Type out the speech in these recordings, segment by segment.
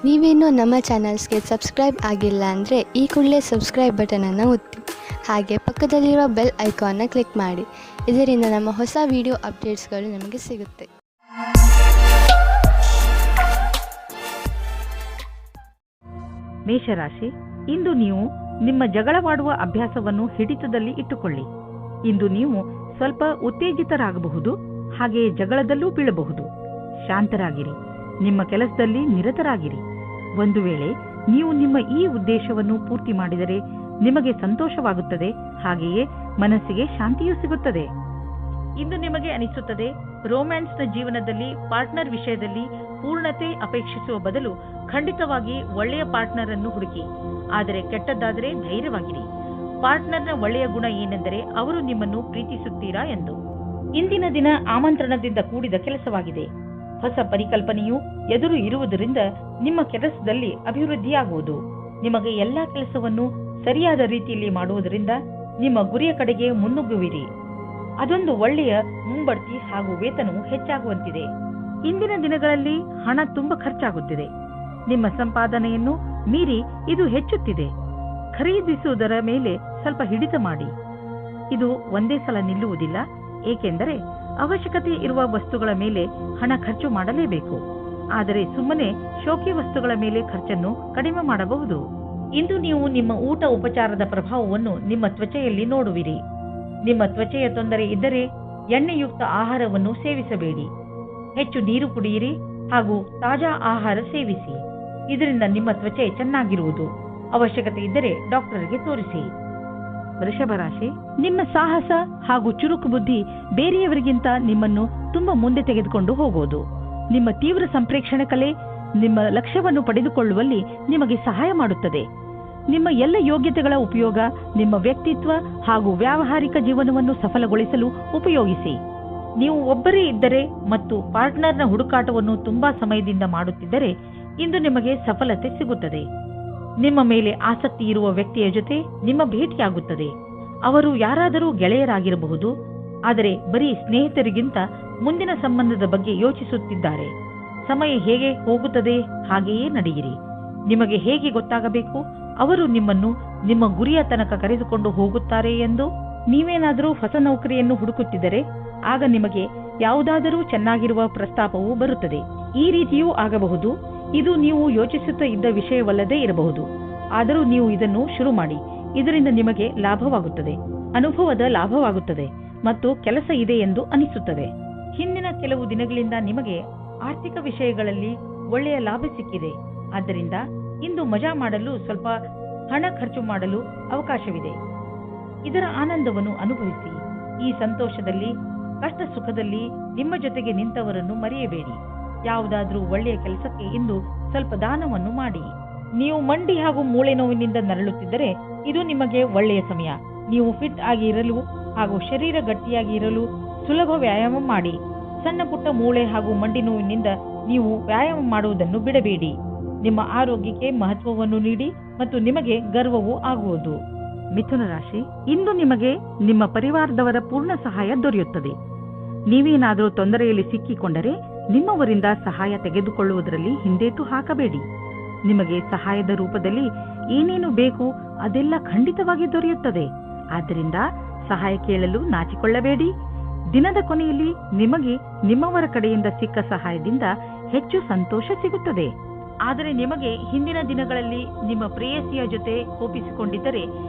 ನೀವೇನೂ ನಮ್ಮ ಚಾನಲ್ಸ್ಗೆ ಸಬ್ಸ್ಕ್ರೈಬ್ ಆಗಿಲ್ಲ ಅಂದರೆ ಈ ಕೂಡಲೇ ಸಬ್ಸ್ಕ್ರೈಬ್ ಬಟನನ್ನು ಒತ್ತಿ, ಹಾಗೆ ಪಕ್ಕದಲ್ಲಿರುವ ಬೆಲ್ ಐಕಾನ್ನ ಕ್ಲಿಕ್ ಮಾಡಿ. ಇದರಿಂದ ನಮ್ಮ ಹೊಸ ವಿಡಿಯೋ ಅಪ್ಡೇಟ್ಸ್ಗಳು ನಿಮಗೆ ಸಿಗುತ್ತೆ. ಮೇಷರಾಶಿ, ಇಂದು ನೀವು ನಿಮ್ಮ ಜಗಳವಾಡುವ ಅಭ್ಯಾಸವನ್ನು ಹಿಡಿತದಲ್ಲಿ ಇಟ್ಟುಕೊಳ್ಳಿ. ಇಂದು ನೀವು ಸ್ವಲ್ಪ ಉತ್ತೇಜಿತರಾಗಬಹುದು, ಹಾಗೆಯೇ ಜಗಳದಲ್ಲೂ ಬೀಳಬಹುದು. ಶಾಂತರಾಗಿರಿ, ನಿಮ್ಮ ಕೆಲಸದಲ್ಲಿ ನಿರತರಾಗಿರಿ. ಒಂದು ವೇಳೆ ನೀವು ನಿಮ್ಮ ಈ ಉದ್ದೇಶವನ್ನು ಪೂರ್ತಿ ಮಾಡಿದರೆ ನಿಮಗೆ ಸಂತೋಷವಾಗುತ್ತದೆ, ಹಾಗೆಯೇ ಮನಸ್ಸಿಗೆ ಶಾಂತಿಯೂ ಸಿಗುತ್ತದೆ. ಇಂದು ನಿಮಗೆ ಅನಿಸುತ್ತದೆ, ರೋಮ್ಯಾನ್ಸ್ನ ಜೀವನದಲ್ಲಿ ಪಾರ್ಟ್ನರ್ ವಿಷಯದಲ್ಲಿ ಪೂರ್ಣತೆ ಅಪೇಕ್ಷಿಸುವ ಬದಲು ಖಂಡಿತವಾಗಿ ಒಳ್ಳೆಯ ಪಾರ್ಟ್ನರ್ ಅನ್ನು ಹುಡುಕಿ. ಆದರೆ ಕೆಟ್ಟದ್ದಾದರೆ ಧೈರ್ಯವಾಗಿರಿ. ಪಾರ್ಟ್ನರ್ನ ಒಳ್ಳೆಯ ಗುಣ ಏನೆಂದರೆ ಅವರು ನಿಮ್ಮನ್ನು ಪ್ರೀತಿಸುತ್ತೀರಾ ಎಂದು. ಇಂದಿನ ದಿನ ಆಮಂತ್ರಣದಿಂದ ಕೂಡಿದ ಕೆಲಸವಾಗಿದೆ. ಹೊಸ ಪರಿಕಲ್ಪನೆಯು ಎದುರು ಇರುವುದರಿಂದ ನಿಮ್ಮ ಕೆಲಸದಲ್ಲಿ ಅಭಿವೃದ್ಧಿಯಾಗುವುದು. ನಿಮಗೆ ಎಲ್ಲಾ ಕೆಲಸವನ್ನು ಸರಿಯಾದ ರೀತಿಯಲ್ಲಿ ಮಾಡುವುದರಿಂದ ನಿಮ್ಮ ಗುರಿಯ ಕಡೆಗೆ ಮುನ್ನುಗ್ಗುವಿರಿ. ಅದೊಂದು ಒಳ್ಳೆಯ ಮುಂಬಡ್ತಿ ಹಾಗೂ ವೇತನವು ಹೆಚ್ಚಾಗುವಂತಿದೆ. ಇಂದಿನ ದಿನಗಳಲ್ಲಿ ಹಣ ತುಂಬಾ ಖರ್ಚಾಗುತ್ತಿದೆ. ನಿಮ್ಮ ಸಂಪಾದನೆಯನ್ನು ಮೀರಿ ಇದು ಹೆಚ್ಚುತ್ತಿದೆ. ಖರೀದಿಸುವುದರ ಮೇಲೆ ಸ್ವಲ್ಪ ಹಿಡಿತ ಮಾಡಿ. ಇದು ಒಂದೇ ಸಲ ನಿಲ್ಲುವುದಿಲ್ಲ, ಏಕೆಂದರೆ ಅವಶ್ಯಕತೆ ಇರುವ ವಸ್ತುಗಳ ಮೇಲೆ ಹಣ ಖರ್ಚು ಮಾಡಲೇಬೇಕು. ಆದರೆ ಸುಮ್ಮನೆ ಶೋಕಿ ವಸ್ತುಗಳ ಮೇಲೆ ಖರ್ಚನ್ನು ಕಡಿಮೆ ಮಾಡಬಹುದು. ಇಂದು ನೀವು ನಿಮ್ಮ ಊಟ ಉಪಚಾರದ ಪ್ರಭಾವವನ್ನು ನಿಮ್ಮ ತ್ವಚೆಯಲ್ಲಿ ನೋಡುವಿರಿ. ನಿಮ್ಮ ತ್ವಚೆಯ ತೊಂದರೆ ಇದ್ದರೆ ಎಣ್ಣೆಯುಕ್ತ ಆಹಾರವನ್ನು ಸೇವಿಸಬೇಡಿ. ಹೆಚ್ಚು ನೀರು ಕುಡಿಯಿರಿ ಹಾಗೂ ತಾಜಾ ಆಹಾರ ಸೇವಿಸಿ. ಇದರಿಂದ ನಿಮ್ಮ ತ್ವಚೆ ಚೆನ್ನಾಗಿರುವುದು. ಅವಶ್ಯಕತೆ ಇದ್ದರೆ ಡಾಕ್ಟರ್ಗೆ ತೋರಿಸಿ. ವೃಷಭ ರಾಶಿ, ನಿಮ್ಮ ಸಾಹಸ ಹಾಗೂ ಚುರುಕು ಬುದ್ಧಿ ಬೇರೆಯವರಿಗಿಂತ ನಿಮ್ಮನ್ನು ತುಂಬಾ ಮುಂದೆ ತೆಗೆದುಕೊಂಡು ಹೋಗುವುದು. ನಿಮ್ಮ ತೀವ್ರ ಸಂಪ್ರೇಕ್ಷಣೆ ಕಲೆ ನಿಮ್ಮ ಲಕ್ಷ್ಯವನ್ನು ಪಡೆದುಕೊಳ್ಳುವಲ್ಲಿ ನಿಮಗೆ ಸಹಾಯ ಮಾಡುತ್ತದೆ. ನಿಮ್ಮ ಎಲ್ಲ ಯೋಗ್ಯತೆಗಳ ಉಪಯೋಗ ನಿಮ್ಮ ವ್ಯಕ್ತಿತ್ವ ಹಾಗೂ ವ್ಯಾವಹಾರಿಕ ಜೀವನವನ್ನು ಸಫಲಗೊಳಿಸಲು ಉಪಯೋಗಿಸಿ. ನೀವು ಒಬ್ಬರೇ ಇದ್ದರೆ ಮತ್ತು ಪಾರ್ಟ್ನರ್ನ ಹುಡುಕಾಟವನ್ನು ತುಂಬಾ ಸಮಯದಿಂದ ಮಾಡುತ್ತಿದ್ದರೆ ಇಂದು ನಿಮಗೆ ಸಫಲತೆ ಸಿಗುತ್ತದೆ. ನಿಮ್ಮ ಮೇಲೆ ಆಸಕ್ತಿ ಇರುವ ವ್ಯಕ್ತಿಯ ಜೊತೆ ನಿಮ್ಮ ಭೇಟಿಯಾಗುತ್ತದೆ. ಅವರು ಯಾರಾದರೂ ಗೆಳೆಯರಾಗಿರಬಹುದು, ಆದರೆ ಬರೀ ಸ್ನೇಹಿತರಿಗಿಂತ ಮುಂದಿನ ಸಂಬಂಧದ ಬಗ್ಗೆ ಯೋಚಿಸುತ್ತಿದ್ದಾರೆ. ಸಮಯ ಹೇಗೆ ಹೋಗುತ್ತದೆ ಹಾಗೆಯೇ ನಡೆಯಿರಿ. ನಿಮಗೆ ಹೇಗೆ ಗೊತ್ತಾಗಬೇಕು ಅವರು ನಿಮ್ಮನ್ನು ನಿಮ್ಮ ಗುರಿಯ ತನಕ ಕರೆದುಕೊಂಡು ಹೋಗುತ್ತಾರೆ ಎಂದು. ನೀವೇನಾದರೂ ಹೊಸ ನೌಕರಿಯನ್ನು ಹುಡುಕುತ್ತಿದ್ದರೆ ಆಗ ನಿಮಗೆ ಯಾವುದಾದರೂ ಚೆನ್ನಾಗಿರುವ ಪ್ರಸ್ತಾಪವು ಬರುತ್ತದೆ. ಈ ರೀತಿಯೂ ಆಗಬಹುದು. ಇದು ನೀವು ಯೋಚಿಸುತ್ತಾ ಇದ್ದ ವಿಷಯವಲ್ಲದೇ ಇರಬಹುದು, ಆದರೂ ನೀವು ಇದನ್ನು ಶುರು ಮಾಡಿ. ಇದರಿಂದ ನಿಮಗೆ ಲಾಭವಾಗುತ್ತದೆ, ಅನುಭವದ ಲಾಭವಾಗುತ್ತದೆ ಮತ್ತು ಕೆಲಸ ಇದೆ ಎಂದು ಅನಿಸುತ್ತದೆ. ಹಿಂದಿನ ಕೆಲವು ದಿನಗಳಿಂದ ನಿಮಗೆ ಆರ್ಥಿಕ ವಿಷಯಗಳಲ್ಲಿ ಒಳ್ಳೆಯ ಲಾಭ ಸಿಕ್ಕಿದೆ. ಆದ್ದರಿಂದ ಇಂದು ಮಜಾ ಮಾಡಲು ಸ್ವಲ್ಪ ಹಣ ಖರ್ಚು ಮಾಡಲು ಅವಕಾಶವಿದೆ. ಇದರ ಆನಂದವನ್ನು ಅನುಭವಿಸಿ. ಈ ಸಂತೋಷದಲ್ಲಿ ಕಷ್ಟ ಸುಖದಲ್ಲಿ ನಿಮ್ಮ ಜೊತೆಗೆ ನಿಂತವರನ್ನು ಮರೆಯಬೇಡಿ. ಯಾವುದಾದ್ರೂ ಒಳ್ಳೆಯ ಕೆಲಸಕ್ಕೆ ಇಂದು ಸ್ವಲ್ಪ ದಾನವನ್ನು ಮಾಡಿ. ನೀವು ಮಂಡಿ ಹಾಗೂ ಮೂಳೆ ನೋವಿನಿಂದ ನರಳುತ್ತಿದ್ದರೆ ಇದು ನಿಮಗೆ ಒಳ್ಳೆಯ ಸಮಯ. ನೀವು ಫಿಟ್ ಆಗಿ ಇರಲು ಹಾಗೂ ಶರೀರ ಗಟ್ಟಿಯಾಗಿ ಇರಲು ಸುಲಭ ವ್ಯಾಯಾಮ ಮಾಡಿ. ಸಣ್ಣ ಪುಟ್ಟ ಮೂಳೆ ಹಾಗೂ ಮಂಡಿ ನೋವಿನಿಂದ ನೀವು ವ್ಯಾಯಾಮ ಮಾಡುವುದನ್ನು ಬಿಡಬೇಡಿ. ನಿಮ್ಮ ಆರೋಗ್ಯಕ್ಕೆ ಮಹತ್ವವನ್ನು ನೀಡಿ ಮತ್ತು ನಿಮಗೆ ಗರ್ವವೂ ಆಗುವುದು. ಮಿಥುನ ರಾಶಿ, ಇಂದು ನಿಮಗೆ ನಿಮ್ಮ ಪರಿವಾರದವರ ಪೂರ್ಣ ಸಹಾಯ ದೊರೆಯುತ್ತದೆ. ನೀವೇನಾದರೂ ತೊಂದರೆಯಲ್ಲಿ ಸಿಕ್ಕಿಕೊಂಡರೆ ನಿಮ್ಮವರಿಂದ ಸಹಾಯ ತೆಗೆದುಕೊಳ್ಳುವುದರಲ್ಲಿ ಹಿಂದೇಟು ಹಾಕಬೇಡಿ. ನಿಮಗೆ ಸಹಾಯದ ರೂಪದಲ್ಲಿ ಏನೇನು ಬೇಕು ಅದೆಲ್ಲ ಖಂಡಿತವಾಗಿ ದೊರೆಯುತ್ತದೆ. ಆದ್ದರಿಂದ ಸಹಾಯ ಕೇಳಲು ನಾಚಿಕೊಳ್ಳಬೇಡಿ. ದಿನದ ಕೊನೆಯಲ್ಲಿ ನಿಮಗೆ ನಿಮ್ಮವರ ಕಡೆಯಿಂದ ಸಿಕ್ಕ ಸಹಾಯದಿಂದ ಹೆಚ್ಚು ಸಂತೋಷ ಸಿಗುತ್ತದೆ. ಆದರೆ ನಿಮಗೆ ಹಿಂದಿನ ದಿನಗಳಲ್ಲಿ ನಿಮ್ಮ ಪ್ರೇಯಸಿಯ ಜೊತೆ ಕೋಪಿಸಿಕೊಂಡಿದ್ದರೆ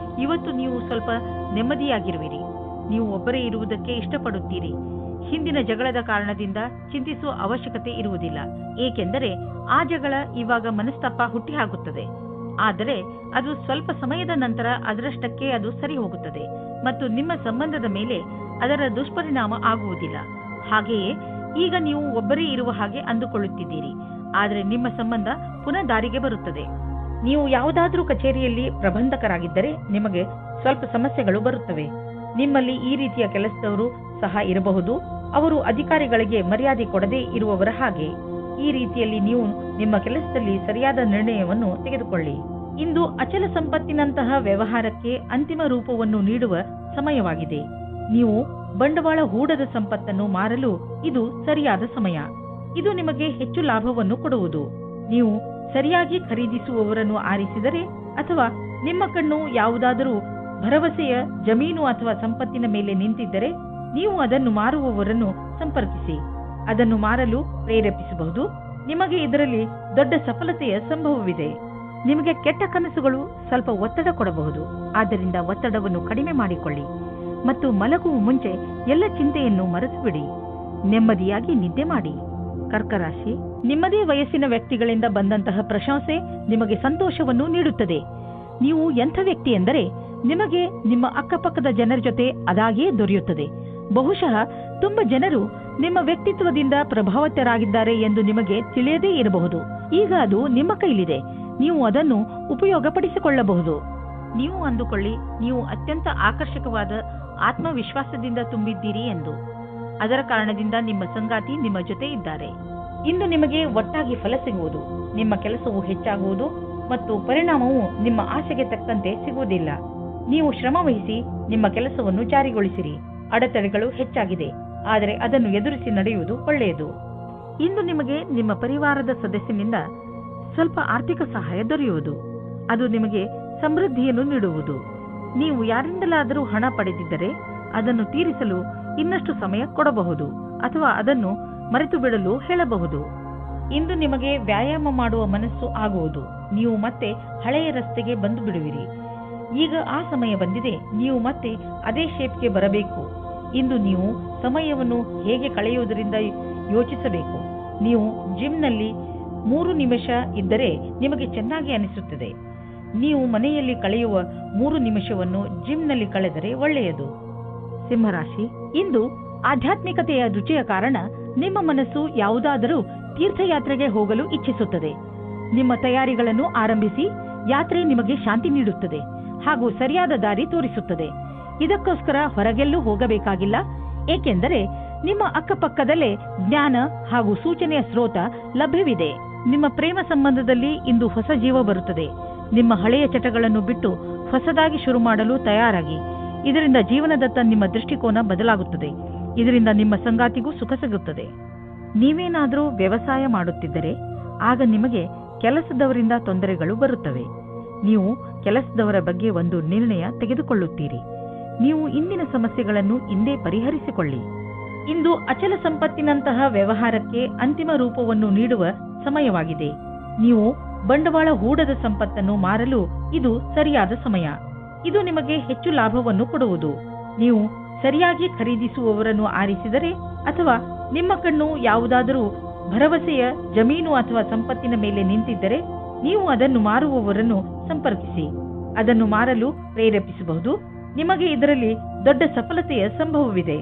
ಇವತ್ತು ನೀವು ಸ್ವಲ್ಪ ನೆಮ್ಮದಿಯಾಗಿರುವಿರಿ. ನೀವು ಒಬ್ಬರೇ ಇರುವುದಕ್ಕೆ ಇಷ್ಟಪಡುತ್ತೀರಿ. ಹಿಂದಿನ ಜಗಳದ ಕಾರಣದಿಂದ ಚಿಂತಿಸುವ ಅವಶ್ಯಕತೆ ಇರುವುದಿಲ್ಲ, ಏಕೆಂದರೆ ಆ ಜಗಳ ಇವಾಗ ಮನಸ್ತಾಪ ಹುಟ್ಟಿಹಾಕುತ್ತದೆ. ಆದರೆ ಅದು ಸ್ವಲ್ಪ ಸಮಯದ ನಂತರ ಅದರಷ್ಟಕ್ಕೆ ಅದು ಸರಿ ಹೋಗುತ್ತದೆ ಮತ್ತು ನಿಮ್ಮ ಸಂಬಂಧದ ಮೇಲೆ ಅದರ ದುಷ್ಪರಿಣಾಮ ಆಗುವುದಿಲ್ಲ. ಹಾಗೆಯೇ ಈಗ ನೀವು ಒಬ್ಬರೇ ಇರುವ ಹಾಗೆ ಅಂದುಕೊಳ್ಳುತ್ತಿದ್ದೀರಿ, ಆದರೆ ನಿಮ್ಮ ಸಂಬಂಧ ಪುನಃ ದಾರಿಗೆ ಬರುತ್ತದೆ. ನೀವು ಯಾವುದಾದ್ರೂ ಕಚೇರಿಯಲ್ಲಿ ಪ್ರಬಂಧಕರಾಗಿದ್ದರೆ ನಿಮಗೆ ಸ್ವಲ್ಪ ಸಮಸ್ಯೆಗಳು ಬರುತ್ತವೆ. ನಿಮ್ಮಲ್ಲಿ ಈ ರೀತಿಯ ಕೆಲಸದವರು ಸಹ ಇರಬಹುದು. ಅವರು ಅಧಿಕಾರಿಗಳಿಗೆ ಮರ್ಯಾದೆ ಕೊಡದೇ ಇರುವವರ ಹಾಗೆ. ಈ ರೀತಿಯಲ್ಲಿ ನೀವು ನಿಮ್ಮ ಕೆಲಸದಲ್ಲಿ ಸರಿಯಾದ ನಿರ್ಣಯವನ್ನು ತೆಗೆದುಕೊಳ್ಳಿ. ಇಂದು ಅಚಲ ಸಂಪತ್ತಿನಂತಹ ವ್ಯವಹಾರಕ್ಕೆ ಅಂತಿಮ ರೂಪವನ್ನು ನೀಡುವ ಸಮಯವಾಗಿದೆ. ನೀವು ಬಂಡವಾಳ ಹೂಡದ ಸಂಪತ್ತನ್ನು ಮಾರಲು ಇದು ಸರಿಯಾದ ಸಮಯ. ಇದು ನಿಮಗೆ ಹೆಚ್ಚು ಲಾಭವನ್ನು ಕೊಡುವುದು. ನೀವು ಸರಿಯಾಗಿ ಖರೀದಿಸುವವರನ್ನು ಆರಿಸಿದರೆ ಅಥವಾ ನಿಮ್ಮ ಕಣ್ಣು ಯಾವುದಾದರೂ ಭರವಸೆಯ ಜಮೀನು ಅಥವಾ ಸಂಪತ್ತಿನ ಮೇಲೆ ನಿಂತಿದ್ದರೆ ನೀವು ಅದನ್ನು ಮಾರುವವರನ್ನು ಸಂಪರ್ಕಿಸಿ. ಅದನ್ನು ಮಾರಲು ಪ್ರೇರೇಪಿಸಬಹುದು. ನಿಮಗೆ ಇದರಲ್ಲಿ ದೊಡ್ಡ ಸಫಲತೆಯ ಸಂಭವವಿದೆ. ನಿಮಗೆ ಕೆಟ್ಟ ಕನಸುಗಳು ಸ್ವಲ್ಪ ಒತ್ತಡ ಕೊಡಬಹುದು. ಆದ್ದರಿಂದ ಒತ್ತಡವನ್ನು ಕಡಿಮೆ ಮಾಡಿಕೊಳ್ಳಿ ಮತ್ತು ಮಲಗುವ ಮುಂಚೆ ಎಲ್ಲ ಚಿಂತೆಯನ್ನು ಮರೆತುಬಿಡಿ. ನೆಮ್ಮದಿಯಾಗಿ ನಿದ್ದೆ ಮಾಡಿ. ಕರ್ಕರಾಶಿ, ನಿಮ್ಮದೇ ವಯಸ್ಸಿನ ವ್ಯಕ್ತಿಗಳಿಂದ ಬಂದಂತಹ ಪ್ರಶಂಸೆ ನಿಮಗೆ ಸಂತೋಷವನ್ನು ನೀಡುತ್ತದೆ. ನೀವು ಎಂಥ ವ್ಯಕ್ತಿ ಎಂದರೆ ನಿಮಗೆ ನಿಮ್ಮ ಅಕ್ಕಪಕ್ಕದ ಜನರ ಜೊತೆ ಅದಾಗಿಯೇ ದೊರೆಯುತ್ತದೆ. ಬಹುಶಃ ತುಂಬ ಜನರು ನಿಮ್ಮ ವ್ಯಕ್ತಿತ್ವದಿಂದ ಪ್ರಭಾವಿತರಾಗಿದ್ದಾರೆ ಎಂದು ನಿಮಗೆ ತಿಳಿಯದೇ ಇರಬಹುದು. ಈಗ ಅದು ನಿಮ್ಮ ಕೈಲಿದೆ. ನೀವು ಅದನ್ನು ಉಪಯೋಗಪಡಿಸಿಕೊಳ್ಳಬಹುದು. ನೀವು ಅಂದುಕೊಳ್ಳಿ, ನೀವು ಅತ್ಯಂತ ಆಕರ್ಷಕವಾದ ಆತ್ಮವಿಶ್ವಾಸದಿಂದ ತುಂಬಿದ್ದೀರಿ ಎಂದು. ಅದರ ಕಾರಣದಿಂದ ನಿಮ್ಮ ಸಂಗಾತಿ ನಿಮ್ಮ ಜೊತೆ ಇದ್ದಾರೆ. ಇಂದು ನಿಮಗೆ ಒಟ್ಟಾಗಿ ಫಲ ಸಿಗುವುದು. ನಿಮ್ಮ ಕೆಲಸವು ಹೆಚ್ಚಾಗುವುದು ಮತ್ತು ಪರಿಣಾಮವು ನಿಮ್ಮ ಆಸೆಗೆ ತಕ್ಕಂತೆ ಸಿಗುವುದಿಲ್ಲ. ನೀವು ಶ್ರಮ ವಹಿಸಿ ನಿಮ್ಮ ಕೆಲಸವನ್ನು ಜಾರಿಗೊಳಿಸಿರಿ. ಅಡೆತಡೆಗಳು ಹೆಚ್ಚಾಗಿದೆ, ಆದರೆ ಅದನ್ನು ಎದುರಿಸಿ ನಡೆಯುವುದು ಒಳ್ಳೆಯದು. ಇಂದು ನಿಮಗೆ ನಿಮ್ಮ ಪರಿವಾರದ ಸದಸ್ಯನಿಂದ ಸ್ವಲ್ಪ ಆರ್ಥಿಕ ಸಹಾಯ ದೊರೆಯುವುದು. ಅದು ನಿಮಗೆ ಸಮೃದ್ಧಿಯನ್ನು ನೀಡುವುದು. ನೀವು ಯಾರಿಂದಲಾದರೂ ಹಣ ಪಡೆದಿದ್ದರೆ ಅದನ್ನು ತೀರಿಸಲು ಇನ್ನಷ್ಟು ಸಮಯ ಕೊಡಬಹುದು ಅಥವಾ ಅದನ್ನು ಮರೆತು ಬಿಡಲು ಹೇಳಬಹುದು. ಇಂದು ನಿಮಗೆ ವ್ಯಾಯಾಮ ಮಾಡುವ ಮನಸ್ಸು ಆಗುವುದು. ನೀವು ಮತ್ತೆ ಹಳೆಯ ರಸ್ತೆಗೆ ಬಂದು ಬಿಡುವಿರಿ. ಈಗ ಆ ಸಮಯ ಬಂದಿದೆ. ನೀವು ಮತ್ತೆ ಅದೇ ಶೇಪ್ಗೆ ಬರಬೇಕು. ಇಂದು ನೀವು ಸಮಯವನ್ನು ಹೇಗೆ ಕಳೆಯುವುದರಿಂದ ಯೋಚಿಸಬೇಕು. ನೀವು ಜಿಮ್ನಲ್ಲಿ 3 ನಿಮಿಷ ಇದ್ದರೆ ನಿಮಗೆ ಚೆನ್ನಾಗಿ ಅನಿಸುತ್ತದೆ. ನೀವು ಮನೆಯಲ್ಲಿ ಕಳೆಯುವ 3 ನಿಮಿಷವನ್ನು ಜಿಮ್ನಲ್ಲಿ ಕಳೆದರೆ ಒಳ್ಳೆಯದು. ಸಿಂಹರಾಶಿ, ಇಂದು ಆಧ್ಯಾತ್ಮಿಕತೆಯ ರುಚಿಯ ಕಾರಣ ನಿಮ್ಮ ಮನಸ್ಸು ಯಾವುದಾದರೂ ತೀರ್ಥಯಾತ್ರೆಗೆ ಹೋಗಲು ಇಚ್ಛಿಸುತ್ತದೆ. ನಿಮ್ಮ ತಯಾರಿಗಳನ್ನು ಆರಂಭಿಸಿ. ಯಾತ್ರೆ ನಿಮಗೆ ಶಾಂತಿ ನೀಡುತ್ತದೆ ಹಾಗೂ ಸರಿಯಾದ ದಾರಿ ತೋರಿಸುತ್ತದೆ. ಇದಕ್ಕೋಸ್ಕರ ಹೊರಗೆಲ್ಲೂ ಹೋಗಬೇಕಾಗಿಲ್ಲ, ಏಕೆಂದರೆ ನಿಮ್ಮ ಅಕ್ಕಪಕ್ಕದಲ್ಲೇ ಜ್ಞಾನ ಹಾಗೂ ಸೂಚನೆಯ ಸ್ರೋತ ಲಭ್ಯವಿದೆ. ನಿಮ್ಮ ಪ್ರೇಮ ಸಂಬಂಧದಲ್ಲಿ ಇಂದು ಹೊಸ ಜೀವ ಬರುತ್ತದೆ. ನಿಮ್ಮ ಹಳೆಯ ಚಟಗಳನ್ನು ಬಿಟ್ಟು ಹೊಸದಾಗಿ ಶುರು ಮಾಡಲು ತಯಾರಾಗಿ. ಇದರಿಂದ ಜೀವನದತ್ತ ನಿಮ್ಮ ದೃಷ್ಟಿಕೋನ ಬದಲಾಗುತ್ತದೆ. ಇದರಿಂದ ನಿಮ್ಮ ಸಂಗಾತಿಗೂ ಸುಖ ಸಿಗುತ್ತದೆ. ನೀವೇನಾದರೂ ವ್ಯವಸಾಯ ಮಾಡುತ್ತಿದ್ದರೆ ಆಗ ನಿಮಗೆ ಕೆಲಸದವರಿಂದ ತೊಂದರೆಗಳು ಬರುತ್ತವೆ. ನೀವು ಕೆಲಸದವರ ಬಗ್ಗೆ ಒಂದು ನಿರ್ಣಯ ತೆಗೆದುಕೊಳ್ಳುತ್ತೀರಿ. ನೀವು ಇಂದಿನ ಸಮಸ್ಯೆಗಳನ್ನು ಇಂದೇ ಪರಿಹರಿಸಿಕೊಳ್ಳಿ. ಇಂದು ಅಚಲ ಸಂಪತ್ತಿನಂತಹ ವ್ಯವಹಾರಕ್ಕೆ ಅಂತಿಮ ರೂಪವನ್ನು ನೀಡುವ ಸಮಯವಾಗಿದೆ. ನೀವು ಬಂಡವಾಳ ಹೂಡದ ಸಂಪತ್ತನ್ನು ಮಾರಲು ಇದು ಸರಿಯಾದ ಸಮಯ. ಇದು ನಿಮಗೆ ಹೆಚ್ಚು ಲಾಭವನ್ನು ಕೊಡುವುದು. ನೀವು ಸರಿಯಾಗಿ ಖರೀದಿಸುವವರನ್ನು ಆರಿಸಿದರೆ ಅಥವಾ ನಿಮ್ಮ ಕಣ್ಣು ಯಾವುದಾದರೂ ಭರವಸೆಯ ಜಮೀನು ಅಥವಾ ಸಂಪತ್ತಿನ ಮೇಲೆ ನಿಂತಿದ್ದರೆ ನೀವು ಅದನ್ನು ಮಾರುವವರನ್ನು ಸಂಪರ್ಕಿಸಿ. ಅದನ್ನು ಮಾರಲು ಪ್ರೇರೇಪಿಸಬಹುದು. ನಿಮಗೆ ಇದರಲ್ಲಿ ದೊಡ್ಡ ಸಫಲತೆಯ ಸಂಭವವಿದೆ.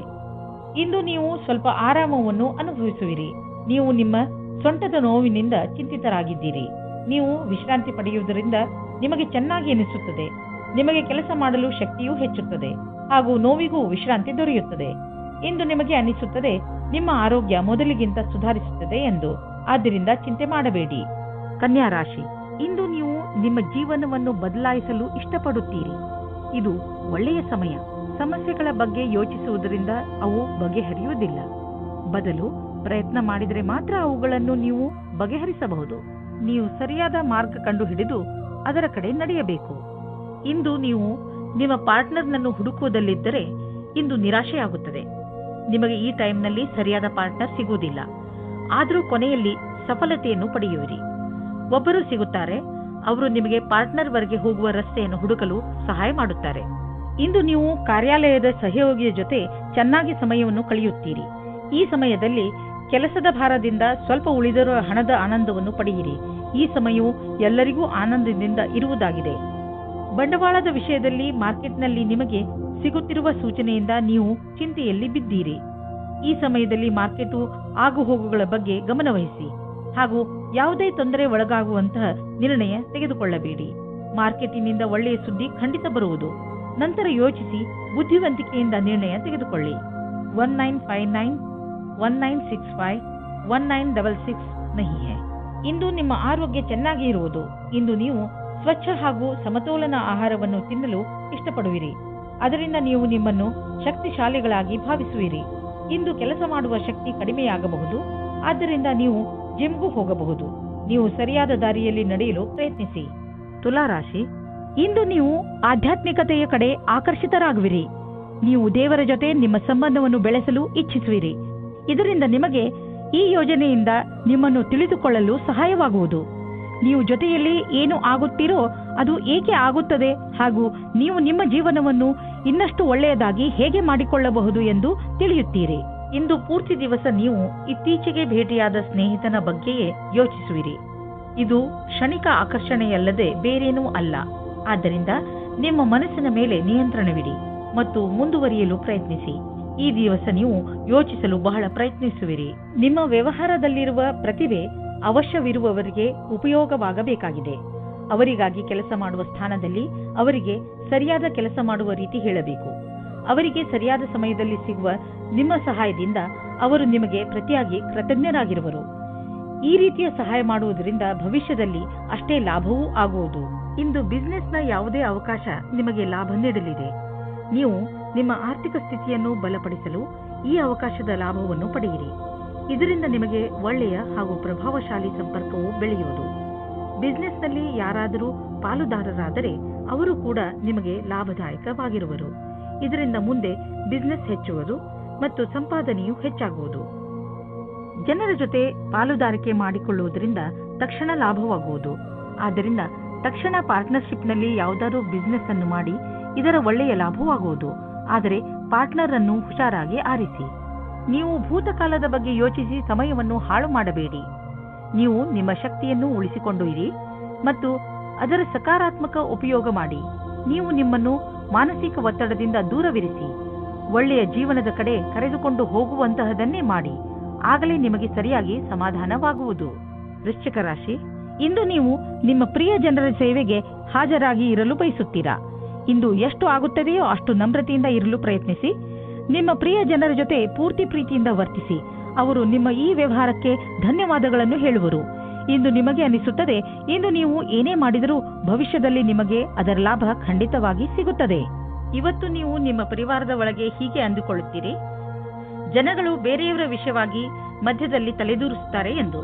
ಇಂದು ನೀವು ಸ್ವಲ್ಪ ಆರಾಮವನ್ನು ಅನುಭವಿಸುವಿರಿ. ನೀವು ನಿಮ್ಮ ಸೊಂಟದ ನೋವಿನಿಂದ ಚಿಂತಿತರಾಗಿದ್ದೀರಿ. ನೀವು ವಿಶ್ರಾಂತಿ ಪಡೆಯುವುದರಿಂದ ನಿಮಗೆ ಚೆನ್ನಾಗಿ ಅನಿಸುತ್ತದೆ. ನಿಮಗೆ ಕೆಲಸ ಮಾಡಲು ಶಕ್ತಿಯೂ ಹೆಚ್ಚುತ್ತದೆ ಹಾಗೂ ನೋವಿಗೂ ವಿಶ್ರಾಂತಿ ದೊರೆಯುತ್ತದೆ. ಇಂದು ನಿಮಗೆ ಅನಿಸುತ್ತದೆ ನಿಮ್ಮ ಆರೋಗ್ಯ ಮೊದಲಿಗಿಂತ ಸುಧಾರಿಸುತ್ತದೆ ಎಂದು. ಆದ್ದರಿಂದ ಚಿಂತೆ ಮಾಡಬೇಡಿ. ಕನ್ಯಾ ರಾಶಿ, ಇಂದು ನೀವು ನಿಮ್ಮ ಜೀವನವನ್ನು ಬದಲಾಯಿಸಲು ಇಷ್ಟಪಡುತ್ತೀರಿ. ಇದು ಒಳ್ಳೆಯ ಸಮಯ. ಸಮಸ್ಯೆಗಳ ಬಗ್ಗೆ ಯೋಚಿಸುವುದರಿಂದ ಅವು ಬಗೆಹರಿಯುವುದಿಲ್ಲ. ಬದಲು ಪ್ರಯತ್ನ ಮಾಡಿದರೆ ಮಾತ್ರ ಅವುಗಳನ್ನು ನೀವು ಬಗೆಹರಿಸಬಹುದು. ನೀವು ಸರಿಯಾದ ಮಾರ್ಗ ಕಂಡುಹಿಡಿದು ಅದರ ಕಡೆ ನಡೆಯಬೇಕು. ಇಂದು ನೀವು ನಿಮ್ಮ ಪಾರ್ಟ್ನರ್ನನ್ನು ಹುಡುಕುವುದಲ್ಲಿದ್ದರೆ ಇಂದು ನಿರಾಶೆಯಾಗುತ್ತದೆ. ನಿಮಗೆ ಈ ಟೈಮ್ನಲ್ಲಿ ಸರಿಯಾದ ಪಾರ್ಟ್ನರ್ ಸಿಗುವುದಿಲ್ಲ. ಆದರೂ ಕೊನೆಯಲ್ಲಿ ಸಫಲತೆಯನ್ನು ಪಡೆಯುವಿರಿ. ಒಬ್ಬರು ಸಿಗುತ್ತಾರೆ. ಅವರು ನಿಮಗೆ ಪಾರ್ಟ್ನರ್ವರೆಗೆ ಹೋಗುವ ರಸ್ತೆಯನ್ನು ಹುಡುಕಲು ಸಹಾಯ ಮಾಡುತ್ತಾರೆ. ಇಂದು ನೀವು ಕಾರ್ಯಾಲಯದ ಸಹಯೋಗಿಯ ಜೊತೆ ಚೆನ್ನಾಗಿ ಸಮಯವನ್ನು ಕಳೆಯುತ್ತೀರಿ. ಈ ಸಮಯದಲ್ಲಿ ಕೆಲಸದ ಭಾರದಿಂದ ಸ್ವಲ್ಪ ಉಳಿದಿರುವ ಹಣದ ಆನಂದವನ್ನು ಪಡೆಯಿರಿ. ಈ ಸಮಯವು ಎಲ್ಲರಿಗೂ ಆನಂದದಿಂದ ಇರುವುದಾಗಿದೆ. ಬಂಡವಾಳದ ವಿಷಯದಲ್ಲಿ ಮಾರ್ಕೆಟ್ನಲ್ಲಿ ನಿಮಗೆ ಸಿಗುತ್ತಿರುವ ಸೂಚನೆಯಿಂದ ನೀವು ಚಿಂತೆಯಲ್ಲಿ ಬಿದ್ದೀರಿ. ಈ ಸಮಯದಲ್ಲಿ ಮಾರ್ಕೆಟು ಆಗುಹೋಗುಗಳ ಬಗ್ಗೆ ಗಮನವಹಿಸಿ ಹಾಗೂ ಯಾವುದೇ ತೊಂದರೆ ಒಳಗಾಗುವಂತಹ ನಿರ್ಣಯ ತೆಗೆದುಕೊಳ್ಳಬೇಡಿ. ಮಾರ್ಕೆಟಿನಿಂದ ಒಳ್ಳೆಯ ಸುದ್ದಿ ಖಂಡಿತ ಬರುವುದು. ನಂತರ ಯೋಚಿಸಿ ಬುದ್ಧಿವಂತಿಕೆಯಿಂದ ನಿರ್ಣಯ ತೆಗೆದುಕೊಳ್ಳಿ. 1959 1965 1966 ನಹಿ ಹೈ. ಇಂದು ನಿಮ್ಮ ಆರೋಗ್ಯ ಚೆನ್ನಾಗಿ ಇರುವುದು. ಇಂದು ನೀವು ಸ್ವಚ್ಛ ಹಾಗೂ ಸಮತೋಲನ ಆಹಾರವನ್ನು ತಿನ್ನಲು ಇಷ್ಟಪಡುವಿರಿ. ಅದರಿಂದ ನೀವು ನಿಮ್ಮನ್ನು ಶಕ್ತಿಶಾಲಿಗಳಾಗಿ ಭಾವಿಸುವಿರಿ. ಇಂದು ಕೆಲಸ ಮಾಡುವ ಶಕ್ತಿ ಕಡಿಮೆಯಾಗಬಹುದು. ಆದ್ದರಿಂದ ನೀವು ಜಿಮ್ಗೂ ಹೋಗಬಹುದು. ನೀವು ಸರಿಯಾದ ದಾರಿಯಲ್ಲಿ ನಡೆಯಲು ಪ್ರಯತ್ನಿಸಿ. ತುಲಾರಾಶಿ, ಇಂದು ನೀವು ಆಧ್ಯಾತ್ಮಿಕತೆಯ ಕಡೆ ಆಕರ್ಷಿತರಾಗುವಿರಿ. ನೀವು ದೇವರ ಜೊತೆ ನಿಮ್ಮ ಸಂಬಂಧವನ್ನು ಬೆಳೆಸಲು ಇಚ್ಛಿಸುವಿರಿ. ಇದರಿಂದ ನಿಮಗೆ ಈ ಯೋಜನೆಯಿಂದ ನಿಮ್ಮನ್ನು ತಿಳಿದುಕೊಳ್ಳಲು ಸಹಾಯವಾಗುವುದು. ನೀವು ಜೊತೆಯಲ್ಲಿ ಏನು ಆಗುತ್ತೀರೋ ಅದು ಏಕೆ ಆಗುತ್ತದೆ ಹಾಗೂ ನೀವು ನಿಮ್ಮ ಜೀವನವನ್ನು ಇನ್ನಷ್ಟು ಒಳ್ಳೆಯದಾಗಿ ಹೇಗೆ ಮಾಡಿಕೊಳ್ಳಬಹುದು ಎಂದು ತಿಳಿಯುತ್ತೀರಿ. ಇಂದು ಪೂರ್ತಿ ದಿವಸ ನೀವು ಇತ್ತೀಚೆಗೆ ಭೇಟಿಯಾದ ಸ್ನೇಹಿತನ ಬಗ್ಗೆಯೇ ಯೋಚಿಸುವಿರಿ. ಇದು ಕ್ಷಣಿಕ ಆಕರ್ಷಣೆಯಲ್ಲದೆ ಬೇರೇನೂ ಅಲ್ಲ. ಆದ್ದರಿಂದ ನಿಮ್ಮ ಮನಸ್ಸಿನ ಮೇಲೆ ನಿಯಂತ್ರಣವಿಡಿ ಮತ್ತು ಮುಂದುವರಿಯಲು ಪ್ರಯತ್ನಿಸಿ. ಈ ದಿವಸ ನೀವು ಯೋಚಿಸಲು ಬಹಳ ಪ್ರಯತ್ನಿಸುವಿರಿ. ನಿಮ್ಮ ವ್ಯವಹಾರದಲ್ಲಿರುವ ಪ್ರತಿಭೆ ಅವಶ್ಯವಿರುವವರಿಗೆ ಉಪಯೋಗವಾಗಬೇಕಾಗಿದೆ. ಅವರಿಗಾಗಿ ಕೆಲಸ ಮಾಡುವ ಸ್ಥಾನದಲ್ಲಿ ಅವರಿಗೆ ಸರಿಯಾದ ಕೆಲಸ ಮಾಡುವ ರೀತಿ ಹೇಳಬೇಕು. ಅವರಿಗೆ ಸರಿಯಾದ ಸಮಯದಲ್ಲಿ ಸಿಗುವ ನಿಮ್ಮ ಸಹಾಯದಿಂದ ಅವರು ನಿಮಗೆ ಪ್ರತಿಯಾಗಿ ಕೃತಜ್ಞರಾಗಿರುವರು. ಈ ರೀತಿಯ ಸಹಾಯ ಮಾಡುವುದರಿಂದ ಭವಿಷ್ಯದಲ್ಲಿ ಅಷ್ಟೇ ಲಾಭವೂ ಆಗುವುದು. ಇಂದು ಬಿಸಿನೆಸ್ನ ಯಾವುದೇ ಅವಕಾಶ ನಿಮಗೆ ಲಾಭ ನೀಡಲಿದೆ. ನೀವು ನಿಮ್ಮ ಆರ್ಥಿಕ ಸ್ಥಿತಿಯನ್ನು ಬಲಪಡಿಸಲು ಈ ಅವಕಾಶದ ಲಾಭವನ್ನು ಪಡೆಯಿರಿ. ಇದರಿಂದ ನಿಮಗೆ ಒಳ್ಳೆಯ ಹಾಗೂ ಪ್ರಭಾವಶಾಲಿ ಸಂಪರ್ಕವು ಬೆಳೆಯುವುದು. ಬಿಸಿನೆಸ್ನಲ್ಲಿ ಯಾರಾದರೂ ಪಾಲುದಾರರಾದರೆ ಅವರು ಕೂಡ ನಿಮಗೆ ಲಾಭದಾಯಕವಾಗಿರುವರು. ಇದರಿಂದ ಮುಂದೆ ಬಿಸಿನೆಸ್ ಹೆಚ್ಚುವುದು ಮತ್ತು ಸಂಪಾದನೆಯು ಹೆಚ್ಚಾಗುವುದು. ಜನರ ಜೊತೆ ಪಾಲುದಾರಿಕೆ ಮಾಡಿಕೊಳ್ಳುವುದರಿಂದ ತಕ್ಷಣ ಲಾಭವಾಗುವುದು. ಆದ್ದರಿಂದ ತಕ್ಷಣ ಪಾರ್ಟ್ನರ್ಶಿಪ್ನಲ್ಲಿ ಯಾವುದಾದ್ರೂ ಬಿಸಿನೆಸ್ ಅನ್ನು ಮಾಡಿ ಇದರ ಒಳ್ಳೆಯ ಲಾಭವಾಗುವುದು. ಆದರೆ ಪಾರ್ಟ್ನರ್ ಅನ್ನು ಹುಷಾರಾಗಿ ಆರಿಸಿ. ನೀವು ಭೂತಕಾಲದ ಬಗ್ಗೆ ಯೋಚಿಸಿ ಸಮಯವನ್ನು ಹಾಳು ಮಾಡಬೇಡಿ. ನೀವು ನಿಮ್ಮ ಶಕ್ತಿಯನ್ನು ಉಳಿಸಿಕೊಂಡು ಇರಿ ಮತ್ತು ಅದರ ಸಕಾರಾತ್ಮಕ ಉಪಯೋಗ ಮಾಡಿ. ನೀವು ನಿಮ್ಮನ್ನು ಮಾನಸಿಕ ಒತ್ತಡದಿಂದ ದೂರವಿರಿಸಿ. ಒಳ್ಳೆಯ ಜೀವನದ ಕಡೆ ಕರೆದುಕೊಂಡು ಹೋಗುವಂತಹದನ್ನೇ ಮಾಡಿ. ಆಗಲೇ ನಿಮಗೆ ಸರಿಯಾಗಿ ಸಮಾಧಾನವಾಗುವುದು. ವೃಶ್ಚಿಕ ರಾಶಿ, ಇಂದು ನೀವು ನಿಮ್ಮ ಪ್ರಿಯ ಜನರ ಸೇವೆಗೆ ಹಾಜರಾಗಿ ಇರಲು ಬಯಸುತ್ತೀರಾ. ಇಂದು ಎಷ್ಟು ಆಗುತ್ತದೆಯೋ ಅಷ್ಟು ನಮ್ರತೆಯಿಂದ ಇರಲು ಪ್ರಯತ್ನಿಸಿ. ನಿಮ್ಮ ಪ್ರಿಯ ಜನರ ಜೊತೆ ಪೂರ್ತಿ ಪ್ರೀತಿಯಿಂದ ವರ್ತಿಸಿ. ಅವರು ನಿಮ್ಮ ಈ ವ್ಯವಹಾರಕ್ಕೆ ಧನ್ಯವಾದಗಳನ್ನು ಹೇಳುವರು. ಇಂದು ನಿಮಗೆ ಅನಿಸುತ್ತದೆ, ಇಂದು ನೀವು ಏನೇ ಮಾಡಿದರೂ ಭವಿಷ್ಯದಲ್ಲಿ ನಿಮಗೆ ಅದರ ಲಾಭ ಖಂಡಿತವಾಗಿ ಸಿಗುತ್ತದೆ. ಇವತ್ತು ನೀವು ನಿಮ್ಮ ಪರಿವಾರದ ಒಳಗೆ ಹೀಗೆ ಅಂದುಕೊಳ್ಳುತ್ತೀರಿ, ಜನಗಳು ಬೇರೆಯವರ ವಿಷಯವಾಗಿ ಮಧ್ಯದಲ್ಲಿ ತಲೆದೂರಿಸುತ್ತಾರೆ ಎಂದು.